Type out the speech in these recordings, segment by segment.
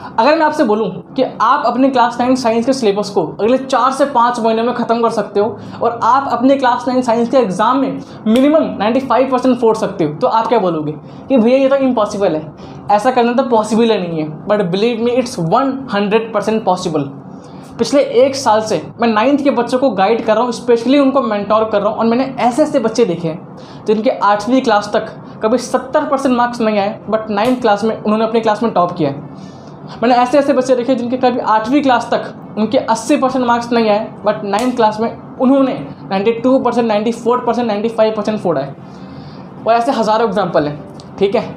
अगर मैं आपसे बोलूं कि आप अपने क्लास 9 साइंस के सिलेबस को अगले 4 से 5 महीने में ख़त्म कर सकते हो और आप अपने क्लास 9 साइंस के एग्ज़ाम में मिनिमम 95% फोड़ सकते हो, तो आप क्या बोलोगे कि भैया ये तो इम्पॉसिबल है, ऐसा करना तो पॉसिबल ही नहीं है। But believe me, it's 100% possible. पिछले 1 साल से मैं 9th के बच्चों को गाइड कर रहा हूँ, स्पेशली उनको मेंटोर कर रहा हूँ, और मैंने ऐसे ऐसे बच्चे देखे हैं जिनके 8वीं क्लास तक कभी 70% मार्क्स नहीं आए, बट 9th क्लास में उन्होंने अपनी क्लास में टॉप किया है। मैंने ऐसे ऐसे बच्चे देखे जिनके कभी 8वीं क्लास तक उनके 80% मार्क्स नहीं आए, बट 9th क्लास में उन्होंने 92%, 94%, 95% फोड़ा है। और ऐसे हज़ारों एग्जाम्पल हैं। ठीक है,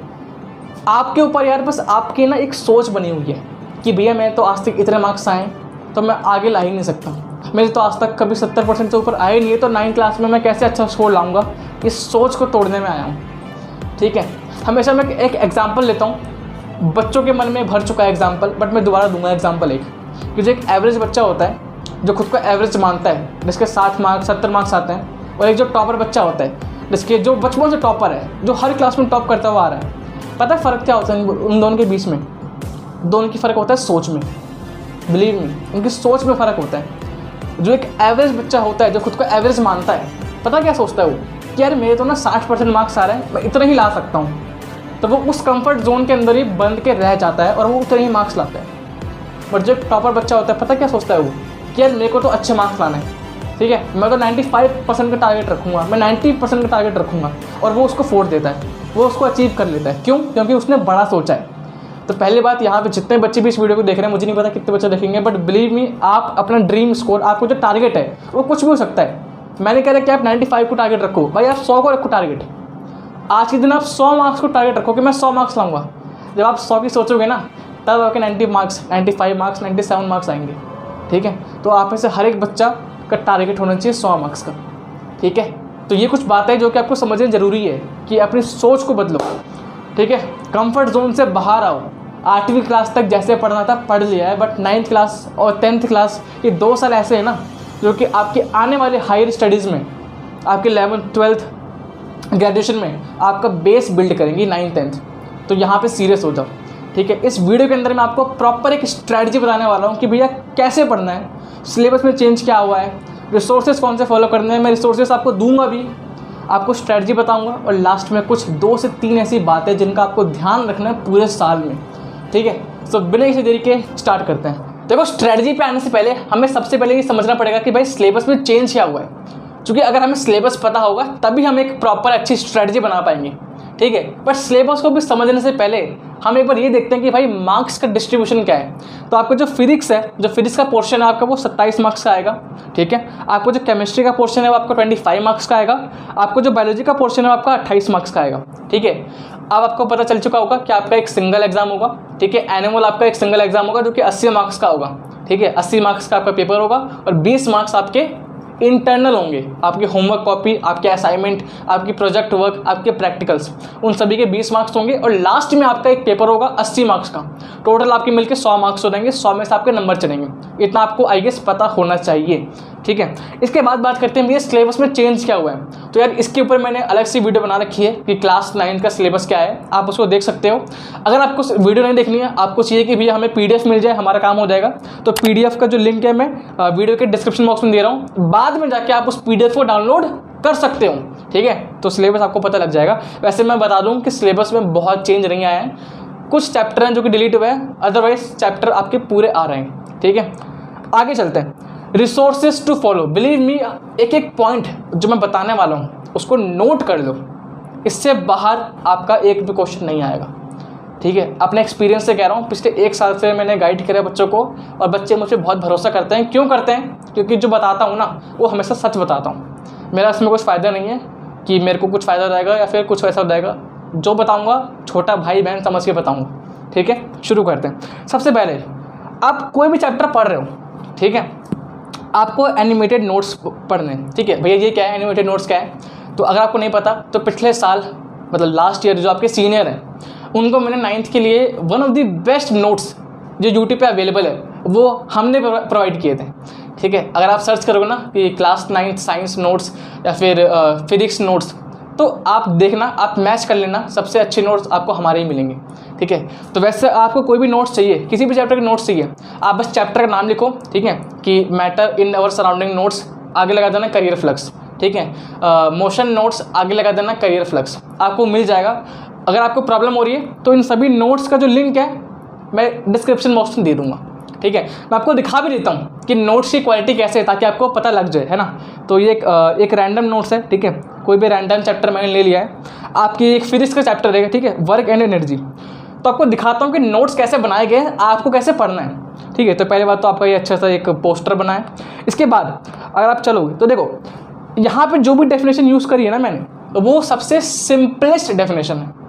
आपके ऊपर यार बस आपकी ना एक सोच बनी हुई है कि भैया मैं तो आज तक इतने मार्क्स आए तो मैं आगे ला ही नहीं सकता, मेरे तो आज तक कभी 70% से ऊपर आए नहीं है, तो 9th क्लास में मैं कैसे अच्छा स्कोर लाऊंगा। इस सोच को तोड़ने में आया हूँ। ठीक है, हमेशा मैं एक एग्जाम्पल लेता हूँ, बच्चों के मन में भर चुका है एग्जाम्पल, बट मैं दोबारा दूंगा एग्जाम्पल एक, कि जो एक एवरेज बच्चा होता है जो खुद को एवरेज मानता है, जिसके 60 मार्क्स 70 मार्क्स आते हैं, और एक जो टॉपर बच्चा होता है जिसके जो बचपन से टॉपर है, जो हर क्लास में टॉप करता हुआ आ रहा है। पता है फ़र्क क्या होता है उन दोनों के बीच में? दोनों की फ़र्क होता है सोच में। बिलीव मी, उनकी सोच में फ़र्क होता है। जो एक एवरेज बच्चा होता है जो खुद को एवरेज मानता है, पता क्या सोचता है वो कि यार मेरे तो ना 60% मार्क्स आ रहे हैं, मैं इतना ही ला सकता हूँ, तो वो उस कंफर्ट जोन के अंदर ही बंद के रह जाता है और वो उतने ही मार्क्स लाता है। बट जो टॉपर बच्चा होता है, पता क्या सोचता है वो कि यार मेरे को तो अच्छे मार्क्स लाना है, ठीक है, मैं तो 95% का टारगेट रखूँगा, मैं 90% का टारगेट रखूँगा, और वो उसको फोड़ देता है, वो उसको अचीव कर लेता है। क्यों? क्योंकि उसने बड़ा सोचा है। तो पहली बात, यहाँ पे जितने बच्चे भी इस वीडियो को देख रहे हैं, मुझे नहीं पता कितने बच्चे देखेंगे, बट बिलीव मी, आप अपना ड्रीम स्कोर, आपको जो टारगेट है वो कुछ भी हो सकता है। मैंने कह रहा कि आप 95 को टारगेट रखो, भाई आप 100 को रखो टारगेट। आज के दिन आप 100 मार्क्स को टारगेट रखो कि मैं 100 मार्क्स लाऊंगा। जब आप 100 की सोचोगे ना, तब आपके 90 मार्क्स, 95 मार्क्स, 97 मार्क्स आएंगे। ठीक है, तो आप में से हर एक बच्चा का टारगेट होना चाहिए 100 मार्क्स का। ठीक है, तो ये कुछ बातें जो कि आपको समझना ज़रूरी है कि अपनी सोच को बदलो। ठीक है, कंफर्ट जोन से बाहर आओ। 8वीं क्लास तक जैसे पढ़ना था पढ़ लिया है, बट 9th क्लास और 10th क्लास, ये 2 साल ऐसे हैं ना जो कि आपके आने वाले हायर स्टडीज़ में, आपके 11th 12th ग्रेजुएशन में आपका बेस बिल्ड करेंगी 9th 10th। तो यहाँ पे सीरियस हो जाओ। ठीक है, इस वीडियो के अंदर मैं आपको प्रॉपर एक स्ट्रैटेजी बताने वाला हूँ कि भैया कैसे पढ़ना है, सिलेबस में चेंज क्या हुआ है, रिसोर्सेज कौन से फॉलो करने हैं। मैं रिसोर्सेज आपको दूंगा भी, आपको स्ट्रैटेजी बताऊंगा, और लास्ट में कुछ 2 से 3 ऐसी बातें जिनका आपको ध्यान रखना है पूरे साल में। ठीक है, तो बिना किसी देरी के स्टार्ट करते हैं। देखो, स्ट्रैटेजी पे आने से पहले हमें सबसे पहले ये समझना पड़ेगा कि भाई सिलेबस में चेंज क्या हुआ है, क्योंकि अगर हमें सिलेबस पता होगा तभी हम एक प्रॉपर अच्छी स्ट्रैटेजी बना पाएंगे। ठीक है, बट सिलेबस को भी समझने से पहले हम एक बार ये देखते हैं कि भाई मार्क्स का डिस्ट्रीब्यूशन क्या है। तो आपका जो फिजिक्स है, जो फिजिक्स का पोर्शन है आपका, वो 27 मार्क्स का आएगा। ठीक है, आपको जो केमिस्ट्री का पोर्शन है वो आपका 25 मार्क्स का आएगा। आपको जो बायोलॉजी का पोर्शन है वो आपका 28 मार्क्स का आएगा। ठीक है, अब आपको पता चल चुका होगा कि आपका एक सिंगल एग्जाम होगा। ठीक है, एनुअल आपका एक सिंगल एग्जाम होगा जो कि 80 मार्क्स का होगा। ठीक है, 80 मार्क्स का आपका पेपर होगा, और 20 मार्क्स आपके इंटरनल होंगे, आपकी होमवर्क कॉपी, आपके असाइनमेंट, आपकी प्रोजेक्ट वर्क, आपके प्रैक्टिकल्स, उन सभी के 20 मार्क्स होंगे। और लास्ट में आपका एक पेपर होगा 80 मार्क्स का। टोटल आपके मिलके 100 मार्क्स हो जाएंगे, 100 में से आपके नंबर चलेंगे। इतना आपको आई गेस पता होना चाहिए। ठीक है, इसके बाद बात करते हैं भैया सिलेबस में चेंज क्या हुआ है। तो यार इसके ऊपर मैंने अलग से वीडियो बना रखी है कि क्लास 9 का सिलेबस क्या है, आप उसको देख सकते हो। अगर आपको वीडियो नहीं देखनी है, आपको चाहिए कि भैया हमें PDF मिल जाए, हमारा काम हो जाएगा, तो PDF का जो लिंक है मैं वीडियो के डिस्क्रिप्शन बॉक्स में दे रहा हूँ, बाद में जाके आप उस PDF को डाउनलोड कर सकते हो। ठीक है, तो सिलेबस आपको पता लग जाएगा। वैसे मैं बता दूँ कि सिलेबस में बहुत चेंज नहीं आया है, कुछ चैप्टर हैं जो कि डिलीट हुए हैं, अदरवाइज चैप्टर आपके पूरे आ रहे हैं। ठीक है, आगे चलते हैं। Resources to follow, believe me, एक एक पॉइंट जो मैं बताने वाला हूँ उसको नोट कर लो, इससे बाहर आपका एक भी क्वेश्चन नहीं आएगा। ठीक है, अपने एक्सपीरियंस से कह रहा हूँ, पिछले 1 साल से मैंने गाइड किया बच्चों को, और बच्चे मुझे बहुत भरोसा करते हैं। क्यों करते हैं? क्योंकि जो बताता हूँ ना वो हमेशा सच बताता हूँ। मेरा इसमें कुछ फ़ायदा नहीं है कि मेरे को कुछ फ़ायदा रहेगा या फिर कुछ वैसा हो जाएगा। जो बताऊँगा छोटा भाई बहन समझ के बताऊँगा। ठीक है, शुरू करते हैं। सबसे पहले आप कोई भी चैप्टर पढ़ रहे हो, ठीक है, आपको एनिमेटेड नोट्स पढ़ने। ठीक है भैया, ये क्या है एनिमेटेड नोट्स क्या है? तो अगर आपको नहीं पता तो पिछले साल मतलब लास्ट ईयर जो आपके सीनियर हैं उनको मैंने 9th के लिए one of the best notes जो यूट्यूब पे अवेलेबल है वो हमने प्रोवाइड किए थे। ठीक है, अगर आप सर्च करोगे ना कि क्लास 9 साइंस नोट्स या फिर फिजिक्स नोट्स, तो आप देखना, आप मैच कर लेना, सबसे अच्छे नोट्स आपको हमारे ही मिलेंगे, ठीक है। तो वैसे आपको कोई भी नोट्स चाहिए, किसी भी चैप्टर के नोट्स चाहिए, आप बस चैप्टर का नाम लिखो, ठीक है, कि matter in our surrounding notes, आगे लगा देना करियर फ्लक्स, ठीक है। मोशन नोट्स, आगे लगा देना करियर फ्लक्स, आपको मिल जाएगा। अगर आपको प्रॉब्लम हो रही है तो इन सभी नोट्स का जो लिंक है मैं डिस्क्रिप्शन बॉक्स में दे दूंगा, ठीक है। मैं आपको दिखा भी देता हूँ कि नोट्स की क्वालिटी कैसे है, ताकि आपको पता लग जाए, है ना। तो ये एक रैंडम नोट्स है, ठीक है, कोई भी रैंडम चैप्टर मैंने ले लिया है, आपकी एक फिजिक्स का चैप्टर रहेगा, ठीक है, वर्क एंड एनर्जी। तो आपको दिखाता हूँ कि नोट्स कैसे बनाए गए हैं, आपको कैसे पढ़ना है, ठीक है। तो पहले बात तो आपका ये अच्छा सा एक पोस्टर बनाए। इसके बाद अगर आप चलोगे तो देखो यहाँ पे जो भी डेफिनेशन यूज़ करी है ना मैंने, तो वो सबसे सिंपलेस्ट डेफिनेशन है।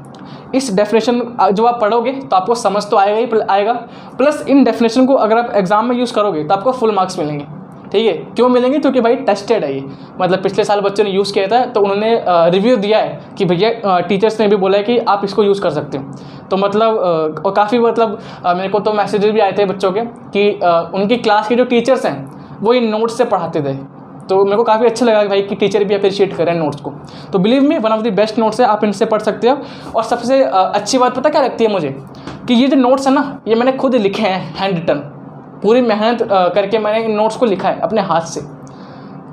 इस डेफिनेशन जब आप पढ़ोगे तो आपको समझ तो आएगा ही आएगा, प्लस इन डेफिनेशन को अगर आप एग्जाम में यूज़ करोगे तो आपको फुल मार्क्स मिलेंगे, ठीक है। क्यों मिलेंगे? क्योंकि भाई टेस्टेड है ये, मतलब पिछले साल बच्चों ने यूज़ किया था तो उन्होंने रिव्यू दिया है कि भैया टीचर्स ने भी बोला है कि आप इसको यूज़ कर सकते हो। तो मतलब और काफ़ी मतलब मेरे को तो मैसेजेस भी आए थे बच्चों के कि उनकी क्लास के जो टीचर्स हैं वो इन नोट्स से पढ़ाते थे। तो मेरे को काफ़ी अच्छा लगा भाई कि टीचर भी अप्रिशिएट करें नोट्स को। तो believe me, one of the best notes है, आप इनसे पढ़ सकते हो। और सबसे अच्छी बात पता क्या लगती है मुझे, कि ये जो नोट्स है ना, ये मैंने खुद लिखे हैं, हैंड रिटन, पूरी मेहनत करके मैंने इन नोट्स को लिखा है अपने हाथ से।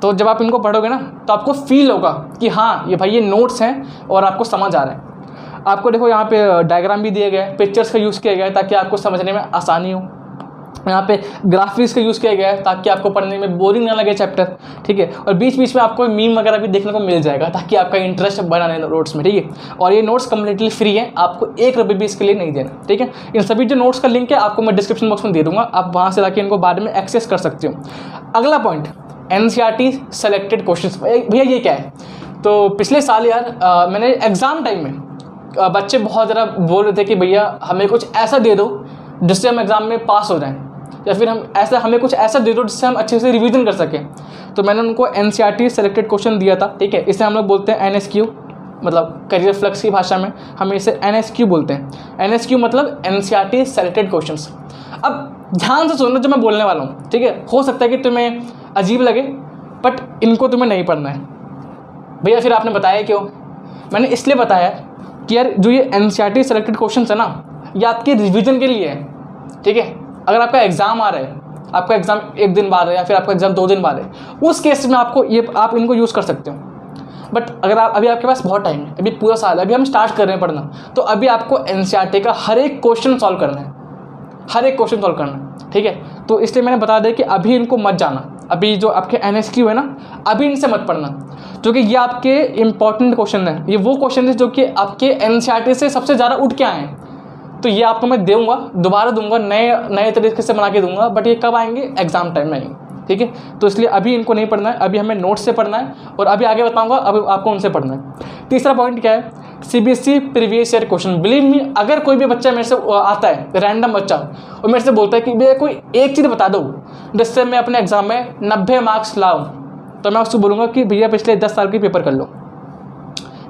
तो जब आप इनको पढ़ोगे ना तो आपको फील होगा कि हाँ ये भाई ये नोट्स हैं और आपको समझ आ रहा है। आपको देखो यहाँ पे डायग्राम भी दिए गए हैं, पिक्चर्स का यूज़ किया गया है ताकि आपको समझने में आसानी हो। यहाँ पे ग्राफिक्स का यूज़ किया गया है ताकि आपको पढ़ने में बोरिंग ना लगे चैप्टर, ठीक है। और बीच बीच में आपको मीम वगैरह भी देखने को मिल जाएगा ताकि आपका इंटरेस्ट बना रहे नोट्स में, ठीक है। और ये नोट्स कम्प्लीटली फ्री है, आपको 1 रुपये भी इसके लिए नहीं देना, ठीक है। इन सभी जो नोट्स का लिंक है आपको मैं डिस्क्रिप्शन बॉक्स में दे दूंगा, आप वहाँ से जाके इनको बाद में एक्सेस कर सकते हो। अगला पॉइंट, NCERT सेलेक्टेड क्वेश्चन। भैया ये क्या है? तो पिछले साल यार मैंने एग्ज़ाम टाइम में बच्चे बहुत ज़्यादा बोल रहे थे कि भैया हमें कुछ ऐसा दे दो जिससे हम एग्ज़ाम में पास हो जाएं, या फिर हमें कुछ ऐसा दे दो जिससे हम अच्छे से रिवीजन कर सकें। तो मैंने उनको NCERT सेलेक्टेड क्वेश्चन दिया था, ठीक है। इसे हम लोग बोलते हैं NSQ, मतलब करियर फ्लक्स की भाषा में हम इसे NSQ बोलते हैं। NSQ मतलब NCERT सेलेक्टेड क्वेश्चंस। अब ध्यान से सुनना जो मैं बोलने वाला हूँ, ठीक है। हो सकता है कि तुम्हें अजीब लगे, बट इनको तुम्हें नहीं पढ़ना है। भैया फिर आपने बताया क्यों? मैंने इसलिए बताया कि यार जो ये NCERT सेलेक्टेड क्वेश्चन है ना, ये आपके रिविजन के लिए है, ठीक है। अगर आपका एग्ज़ाम आ रहा है, आपका एग्ज़ाम 1 दिन बाद है या फिर आपका एग्ज़ाम 2 दिन बाद है, उस केस में आप इनको यूज़ कर सकते हो। बट अगर अभी आपके पास बहुत टाइम है, अभी पूरा साल है, अभी हम स्टार्ट कर रहे हैं पढ़ना, तो अभी आपको NCERT का हर एक क्वेश्चन सॉल्व करना है, हर एक क्वेश्चन सॉल्व करना है, ठीक है। तो इसलिए मैंने बता दिया कि अभी इनको मत जाना, अभी जो आपके NSQ है ना, अभी इनसे मत पढ़ना, क्योंकि ये आपके इंपॉर्टेंट क्वेश्चन है। ये वो क्वेश्चन है जो कि आपके NCERT से सबसे ज़्यादा उठ के आए हैं। तो ये आपको मैं दूंगा, दोबारा दूंगा, नए तरीके से बना के दूंगा, बट ये कब आएंगे? एग्जाम टाइम में आएंगे, ठीक है। तो इसलिए अभी इनको नहीं पढ़ना है, अभी हमें नोट्स से पढ़ना है, और अभी आगे बताऊंगा अब आपको उनसे पढ़ना है। तीसरा पॉइंट क्या है? CBSE previous year question. Believe me, अगर कोई भी बच्चा मेरे से आता है, रैंडम बच्चा, और मेरे से बोलता है कि भैया कोई एक चीज़ बता दो जिससे मैं अपने एग्जाम में 90 मार्क्स लाऊं, तो मैं उसको बोलूँगा कि भैया पिछले 10 साल के पेपर कर लो,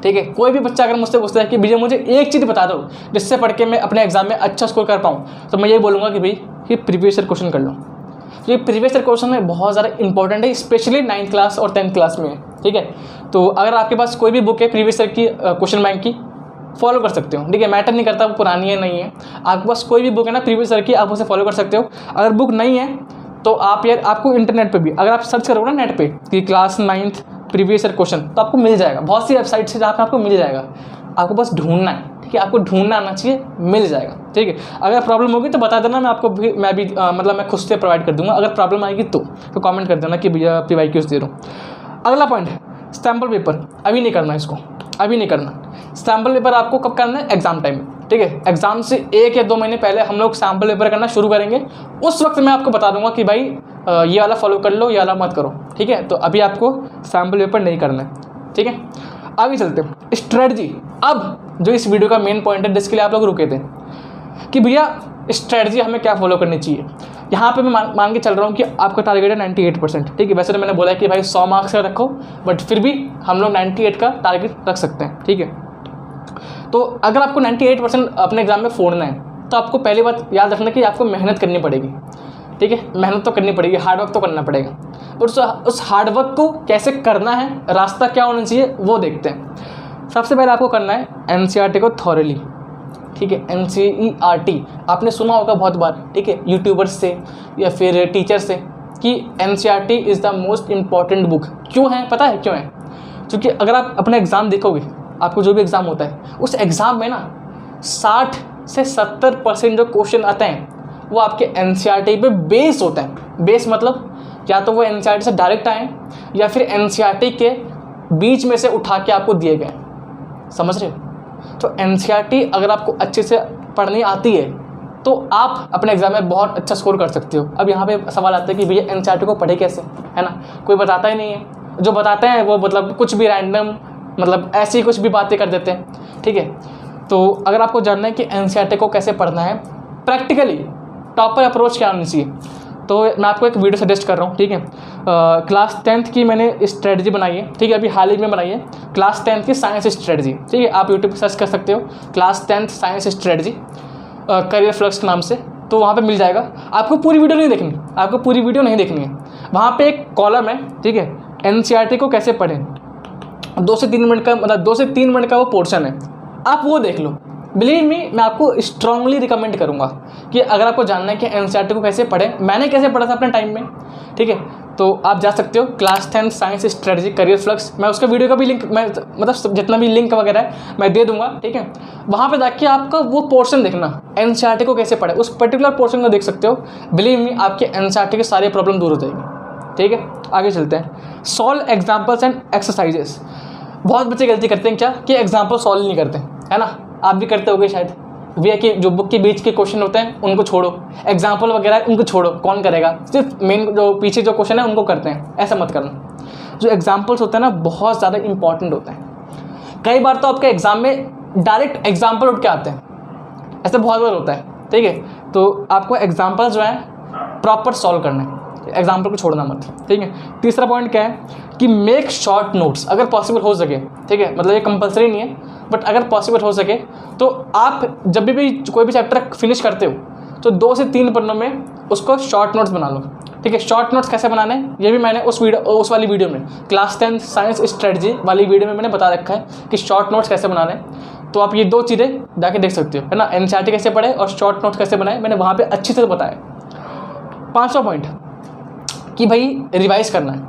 ठीक है। कोई भी बच्चा अगर मुझसे पूछता है कि भैया मुझे एक चीज़ बता दो जिससे पढ़ के मैं अपने एग्जाम में अच्छा स्कोर कर पाऊँ, तो मैं ये बोलूँगा कि भाई ये प्रीवियस ईयर क्वेश्चन कर लो। तो ये प्रीवियस ईयर क्वेश्चन है बहुत ज़्यादा इंपॉर्टेंट है, स्पेशली 9th क्लास और 10th क्लास में, ठीक है। तो अगर आपके पास कोई भी बुक है प्रीवियस ईयर की क्वेश्चन बैंक की, फॉलो कर सकते हो, ठीक है। मैटर नहीं करता वो पुरानी है नहीं है, आपके पास कोई भी बुक है ना प्रीवियस ईयर की, आप उसे फॉलो कर सकते हो। अगर बुक नहीं है तो आप यार आपको इंटरनेट पे भी अगर आप सर्च करोगे ना नेट पे कि class 9th previous year question, तो आपको मिल जाएगा। बहुत सी वेबसाइट से जहाँ पे आपको मिल जाएगा, आपको बस ढूंढना है, ठीक है। आपको ढूंढना आना चाहिए, मिल जाएगा, ठीक है। अगर प्रॉब्लम होगी तो बता देना, मैं आपको भी मतलब मैं खुद से प्रोवाइड कर दूंगा। अगर प्रॉब्लम आएगी तो कमेंट कर देना कि भैया PYQs दे रहा हूँ। अगला पॉइंट, सैम्पल पेपर। अभी नहीं करना इसको, अभी नहीं करना। सैम्पल पेपर आपको कब करना है? एग्जाम टाइम, ठीक है। एग्जाम से 1 या 2 महीने पहले हम लोग सैम्पल पेपर करना शुरू करेंगे। उस वक्त मैं आपको बता दूंगा कि भाई ये वाला फॉलो कर लो, ये वाला मत करो, ठीक है। तो अभी आपको सैम्पल पेपर नहीं करना है, ठीक है। आगे चलते हैं, स्ट्रेटजी। अब जो इस वीडियो का मेन पॉइंट है जिसके लिए आप लोग रुके थे कि भैया स्ट्रेटजी हमें क्या फॉलो करनी चाहिए। यहाँ पे मैं मान के चल रहा हूँ कि आपका टारगेट है 98%, ठीक है। वैसे तो मैंने बोला है कि भाई 100 मार्क्स का रखो, बट फिर भी हम लोग 98 का टारगेट रख सकते हैं, ठीक है। तो अगर आपको 98% अपने एग्जाम में फोड़ना है तो आपको पहली बात याद रखना कि आपको मेहनत करनी पड़ेगी, ठीक है। मेहनत तो करनी पड़ेगी, हार्डवर्क तो करना पड़ेगा। और उस हार्डवर्क को कैसे करना है, रास्ता क्या होना चाहिए वो देखते हैं। सबसे पहले आपको करना है NCERT को थॉरली, ठीक है। NCERT आपने सुना होगा बहुत बार, ठीक है, यूट्यूबर्स से या फिर टीचर से कि NCERT is the most important book. क्यों है पता है क्यों है? क्योंकि अगर आप अपना एग्ज़ाम देखोगे, आपको जो भी एग्ज़ाम होता है उस एग्ज़ाम में ना 60 से 70% जो क्वेश्चन आते हैं वो आपके NCERT पे बेस होते हैं। बेस मतलब या तो वो NCERT से डायरेक्ट आए या फिर NCERT के बीच में से उठा के आपको दिए गए, समझ रहे हो? तो NCERT अगर आपको अच्छे से पढ़नी आती है तो आप अपने एग्ज़ाम में बहुत अच्छा स्कोर कर सकते हो। अब यहाँ पे सवाल आता है कि भैया NCERT को पढ़े कैसे, है ना? कोई बताता ही नहीं है, जो बताते हैं वो मतलब कुछ भी रैंडम, मतलब ऐसी कुछ भी बातें कर देते हैं, ठीक है। तो अगर आपको जानना है कि NCERT को कैसे पढ़ना है प्रैक्टिकली, प्रॉपर अप्रोच क्या होनी चाहिए, तो मैं आपको एक वीडियो सजेस्ट कर रहा हूँ, ठीक है। क्लास 10th की मैंने स्ट्रेटजी बनाई है, ठीक है, अभी हाल ही में बनाई है, क्लास 10th की साइंस स्ट्रेटजी, ठीक है। आप यूट्यूब पर सर्च कर सकते हो class 10th science strategy career flux के नाम से, तो वहाँ पे मिल जाएगा। आपको पूरी वीडियो नहीं देखनी, आपको पूरी वीडियो नहीं देखनी है। वहाँ पे एक कॉलम है, ठीक है, NCERT को कैसे पढ़ें, 2 से 3 मिनट का, मतलब 2 से 3 मिनट का वो पोर्शन है, आप वो देख लो। बिलीव मी, मैं आपको स्ट्रांगली रिकमेंड करूँगा कि अगर आपको जानना है कि NCERT को कैसे पढ़ें, मैंने कैसे पढ़ा था अपने टाइम में, ठीक है, तो आप जा सकते हो class 10 science strategy career flux. मैं उसका वीडियो का भी लिंक, मैं मतलब जितना भी लिंक वगैरह है मैं दे दूंगा, ठीक है। वहाँ पे जाके आपका वो पोर्शन देखना, NCERT को कैसे पढ़े, उस पर्टिकुलर पोर्शन को देख सकते हो। बिलीव मी, आपके NCERT के सारे प्रॉब्लम दूर हो जाएगी, ठीक है। आगे चलते हैं, सॉल्व एग्जाम्पल्स एंड एक्सरसाइजेस। बहुत बच्चे गलती करते हैं क्या कि एग्जाम्पल सॉल्व नहीं करते, है ना? आप भी करते होगे शायद। भैया कि जो बुक के बीच के क्वेश्चन होते हैं उनको छोड़ो, एग्जाम्पल वगैरह उनको छोड़ो, कौन करेगा? सिर्फ मेन जो पीछे जो क्वेश्चन है उनको करते हैं, ऐसा मत करना। जो एग्जाम्पल्स होते हैं ना बहुत ज़्यादा इंपॉर्टेंट होते हैं। कई बार तो आपके एग्जाम में डायरेक्ट एग्जाम्पल उठ के आते हैं, ऐसा बहुत बार होता है, ठीक है। तो आपको एग्जाम्पल जो है प्रॉपर सॉल्व करना है, एग्जाम्पल को छोड़ना मत, ठीक है। तीसरा पॉइंट क्या है कि मेक शॉर्ट नोट्स, अगर पॉसिबल हो सके, ठीक है, मतलब ये कंपलसरी नहीं है, बट अगर पॉसिबल हो सके तो आप जब भी कोई भी चैप्टर फिनिश करते हो तो 2 से 3 पन्नों में उसको शॉर्ट नोट्स बना लो, ठीक है। शॉर्ट नोट्स कैसे बनाने हैं ये भी मैंने उस वाली वीडियो में, क्लास 10 साइंस स्ट्रेटजी वाली वीडियो में मैंने बता रखा है कि शॉर्ट नोट्स कैसे बनाने हैं। तो आप ये 2 चीज़ें जाके देख सकते हो, है ना। NCERT कैसे पढ़े और शॉर्ट नोट्स कैसे बनाए, मैंने वहाँ पर अच्छे से बताया। 5वां पॉइंट कि भाई रिवाइज़ करना है।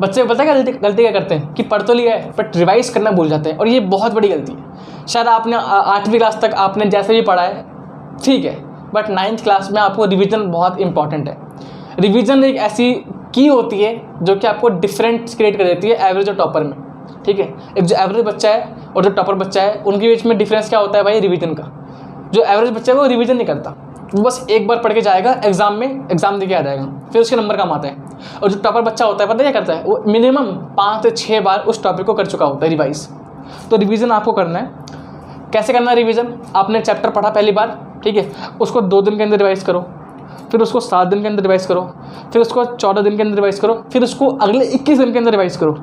बच्चे पता है गलती क्या करते हैं कि पढ़ तो लिया है बट रिवाइज़ करना भूल जाते हैं, और ये बहुत बड़ी गलती है। शायद आपने 8वीं क्लास तक आपने जैसे भी पढ़ा है ठीक है, बट 9th क्लास में आपको रिवीजन बहुत इंपॉर्टेंट है। रिवीजन एक ऐसी की होती है जो कि आपको डिफरेंस क्रिएट कर देती है एवरेज और टॉपर में, ठीक है। एक जो एवरेज बच्चा है और जो टॉपर बच्चा है उनके बीच में डिफरेंस क्या होता है भाई? रिवीजन का। जो एवरेज बच्चा है वो रिवीजन नहीं करता, वो बस एक बार पढ़ के जाएगा, एग्जाम दे के आ जाएगा, फिर उसके नंबर कम आते हैं। और जो टॉपर बच्चा होता है पता है क्या करता है? वो मिनिमम 5 से 6 बार उस टॉपिक को कर चुका होता है रिवाइज। तो रिवीजन आपको करना है। कैसे करना है रिवीजन? आपने चैप्टर पढ़ा पहली बार, ठीक है, उसको 2 दिन के अंदर रिवाइज करो, फिर उसको 7 दिन के अंदर रिवाइज करो, फिर उसको 14 दिन के अंदर रिवाइज करो, फिर उसको अगले 21 दिन के अंदर रिवाइज करो।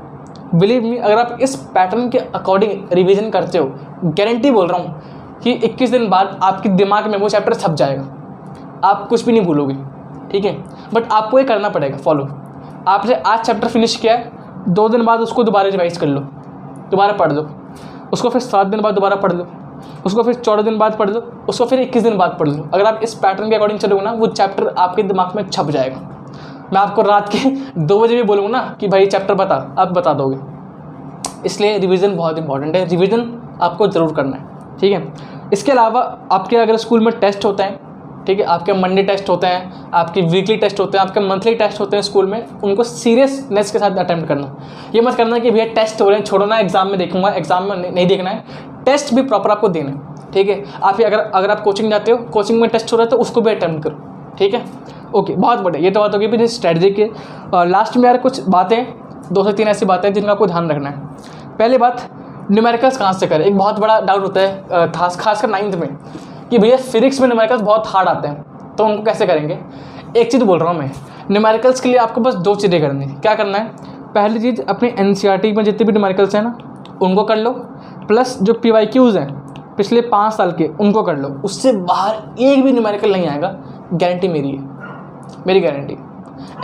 बिलीव मी, अगर आप इस पैटर्न के अकॉर्डिंग रिवीजन करते हो, गारंटी बोल रहा हूँ कि 21 दिन बाद आपके दिमाग में वो चैप्टर छप जाएगा, आप कुछ भी नहीं भूलोगे, ठीक है। बट आपको ये करना पड़ेगा फॉलो। आपने आज चैप्टर फिनिश किया है, 2 दिन बाद उसको दोबारा रिवाइज कर लो, दोबारा पढ़ लो, उसको फिर 7 दिन बाद दोबारा पढ़ लो, उसको फिर 14 दिन बाद पढ़ लो, उसको फिर 21 दिन बाद पढ़ लो। अगर आप इस पैटर्न के अकॉर्डिंग चलोगे ना, वो चैप्टर आपके दिमाग में छप जाएगा। मैं आपको रात के 2 बजे भी बोलूँगा ना कि भाई चैप्टर बता, आप बता दोगे। इसलिए रिवीजन बहुत इंपॉर्टेंट है, रिवीजन आपको ज़रूर करना है, ठीक है। इसके अलावा आपके अगर स्कूल में टेस्ट होते हैं, ठीक है, आपके मंडे टेस्ट होते हैं, आपके वीकली टेस्ट होते हैं, आपके मंथली टेस्ट होते हैं स्कूल में, उनको सीरियसनेस के साथ अटेम्प्ट करना। ये मत करना कि भैया टेस्ट हो रहे हैं, छोड़ो ना, एग्जाम में देखूंगा, एग्जाम में नहीं देखना है। टेस्ट भी प्रॉपर आपको देना है, ठीक है। आप अगर आप कोचिंग जाते हो, कोचिंग में टेस्ट हो रहा है तो उसको भी अटेम्प्ट करो, ठीक है। ओके, बहुत बढ़िया। ये तो बात होगी फिर स्ट्रेटजी के। लास्ट में यार कुछ बातें, 2 से 3 ऐसी बातें हैं जिनका आपको ध्यान रखना है। पहली बात, न्यूमेरिकल्स कहाँ से करें? एक बहुत बड़ा डाउट होता है खासकर 9th में कि भैया फिजिक्स में न्यूमेरिकल्स बहुत हार्ड आते हैं, तो उनको कैसे करेंगे? एक चीज़ बोल रहा हूँ मैं, न्यूमेरिकल्स के लिए आपको बस 2 चीज़ें करनी है। क्या करना है? पहली चीज़, अपनी NCERT में जितने भी न्यूमेरिकल्स हैं ना उनको कर लो, प्लस जो PYQs हैं पिछले 5 साल के उनको कर लो। उससे बाहर एक भी न्यूमेरिकल नहीं आएगा, गारंटी मेरी है, मेरी गारंटी।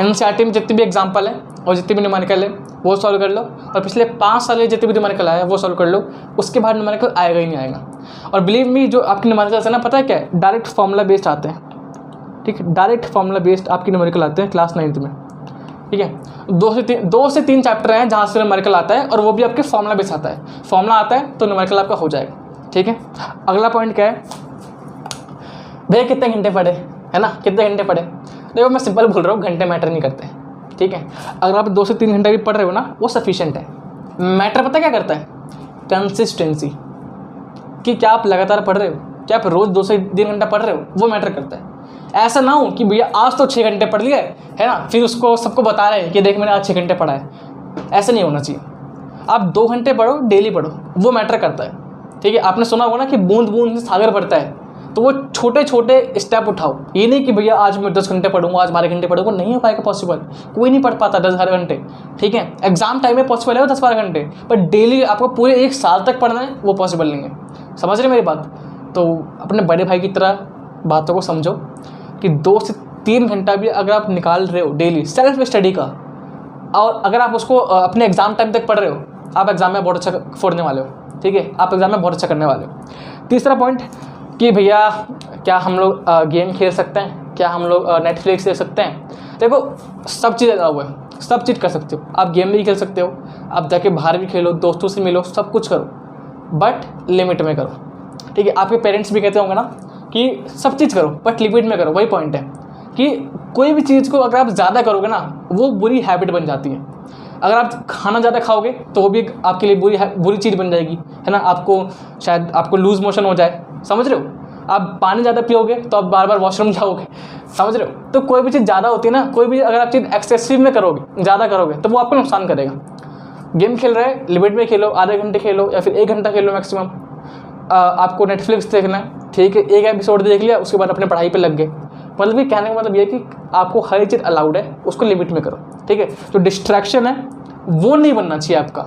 NCERT में जितनी भी एग्जाम्पल है और जितनी भी न्यूमेरिकल है वो सॉल्व कर लो, और पिछले 5 साल के जितने भी न्यूमेरिकल आया है वो सॉल्व कर लो, उसके बाद न्यूमेरिकल आएगा ही नहीं आएगा। और बिलीव मी, जो आपकी न्यूमेरिकल्स है ना, पता है क्या है, डायरेक्ट फार्मूला बेस्ड आते हैं, ठीक है, डायरेक्ट फार्मूला बेस्ड आपकी न्यूमेरिकल आते हैं क्लास 9th में, ठीक है। 2 से 3 चैप्टर हैं जहाँ से न्यूमेरिकल आता है, और वो भी आपके फार्मूला बेस्ड आता है। फार्मूला आता है तो न्यूमेरिकल आपका हो जाएगा, ठीक है। अगला पॉइंट क्या है भैया, कितने घंटे पढ़े, है ना, कितने घंटे पढ़े। देखो मैं सिंपल बोल रहा हूँ, घंटे मैटर नहीं करते, ठीक है। अगर आप 2 से 3 घंटे भी पढ़ रहे हो ना, वो सफिशिएंट है। मैटर पता क्या करता है, कंसिस्टेंसी, कि क्या आप लगातार पढ़ रहे हो, क्या आप रोज़ 2 से 3 घंटा पढ़ रहे हो, वो मैटर करता है। ऐसा ना हो कि भैया आज तो 6 घंटे पढ़ लिया है ना, फिर उसको सबको बता रहे हैं कि देख मैंने आज 6 घंटे पढ़ा है। ऐसा नहीं होना चाहिए। आप 2 घंटे पढ़ो, डेली पढ़ो, वो मैटर करता है, ठीक है। आपने सुना होगा ना कि बूंद बूंद से सागर बढ़ता है, तो वो छोटे छोटे स्टेप उठाओ। ये नहीं कि भैया आज मैं 10 घंटे पढ़ूंगा, आज 12 घंटे पढ़ूंगा, नहीं हो पाएगा पॉसिबल। कोई नहीं पढ़ पाता 10-12 घंटे, ठीक है। एग्जाम टाइम में पॉसिबल है 10-12 घंटे, पर डेली आपको पूरे 1 साल तक पढ़ना है, वो पॉसिबल नहीं है। समझ रहे मेरी बात। तो अपने बड़े भाई की तरह बातों को समझो कि 2 से 3 घंटा भी अगर आप निकाल रहे हो डेली सेल्फ स्टडी का, और अगर आप उसको अपने एग्जाम टाइम तक पढ़ रहे हो, आप एग्जाम में बहुत अच्छा फोड़ने वाले हो, ठीक है। आप एग्जाम में बहुत अच्छा करने वाले हो। तीसरा पॉइंट कि भैया क्या हम लोग गेम खेल सकते हैं, क्या हम लोग नेटफ्लिक्स देख सकते हैं। देखो सब चीज़ लगा हुआ है, सब चीज़ कर सकते हो। आप गेम भी खेल सकते हो, आप जाके बाहर भी खेलो, दोस्तों से मिलो, सब कुछ करो, बट लिमिट में करो, ठीक है। आपके पेरेंट्स भी कहते होंगे ना कि सब चीज़ करो बट लिमिट में करो। वही पॉइंट है कि कोई भी चीज़ को अगर आप ज़्यादा करोगे ना, वो बुरी हैबिट बन जाती है। अगर आप खाना ज़्यादा खाओगे तो वो भी आपके लिए बुरी चीज़ बन जाएगी, है ना। शायद आपको लूज मोशन हो जाए, समझ रहे हो। आप पानी ज़्यादा पियोगे तो आप बार बार वॉशरूम जाओगे, समझ रहे हो। तो कोई भी चीज़ ज़्यादा होती है ना, कोई भी अगर आप चीज़ एक्सेसिव में करोगे, ज़्यादा करोगे, तो वो आपको नुकसान करेगा। गेम खेल रहे हैं, लिमिट में खेलो, आधे घंटे खेलो या फिर 1 घंटा खेलो मैक्सिमम। आपको नेटफ्लिक्स देखना है, ठीक है, 1 एपिसोड देख लिया, उसके बाद अपने पढ़ाई पर लग गए। मतलब कि कहने का मतलब ये है कि आपको हर चीज़ अलाउड है, उसको लिमिट में करो, ठीक है। जो डिस्ट्रैक्शन है वो नहीं बनना चाहिए आपका,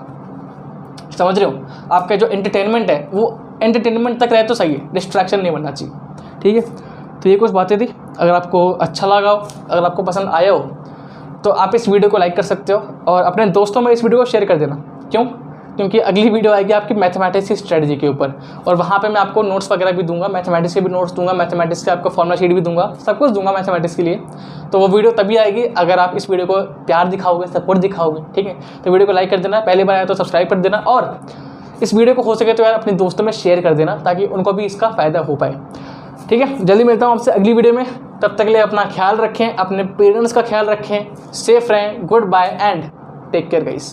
समझ रहे हो। आपका जो एंटरटेनमेंट है वो एंटरटेनमेंट तक रहे तो सही है, डिस्ट्रैक्शन नहीं बनना चाहिए, ठीक है। तो ये कुछ बातें थी। अगर आपको अच्छा लगा हो, अगर आपको पसंद आया हो, तो आप इस वीडियो को लाइक कर सकते हो और अपने दोस्तों में इस वीडियो को शेयर कर देना। क्यों? क्योंकि अगली वीडियो आएगी आपकी मैथमेटिक्स की स्ट्रेटजी के ऊपर, और वहाँ पे मैं आपको नोट्स वगैरह भी दूंगा, मैथमेटिक्स के भी नोट्स दूंगा, मैथमेटिक्स के आपको फॉर्मुला शीट भी दूंगा, सब कुछ दूंगा मैथमेटिक्स के लिए। तो वो वीडियो तभी आएगी अगर आप इस वीडियो को प्यार दिखाओगे, सपोर्ट दिखाओगे, ठीक है। तो वीडियो को लाइक कर देना, पहली बार आया तो सब्सक्राइब कर देना, और इस वीडियो को हो सके तो यार अपने दोस्तों में शेयर कर देना ताकि उनको भी इसका फ़ायदा हो पाए, ठीक है। जल्दी मिलता हूँ आपसे अगली वीडियो में। तब तक के लिए अपना ख्याल रखें, अपने पेरेंट्स का ख्याल रखें, सेफ रहें, good bye and take care guys.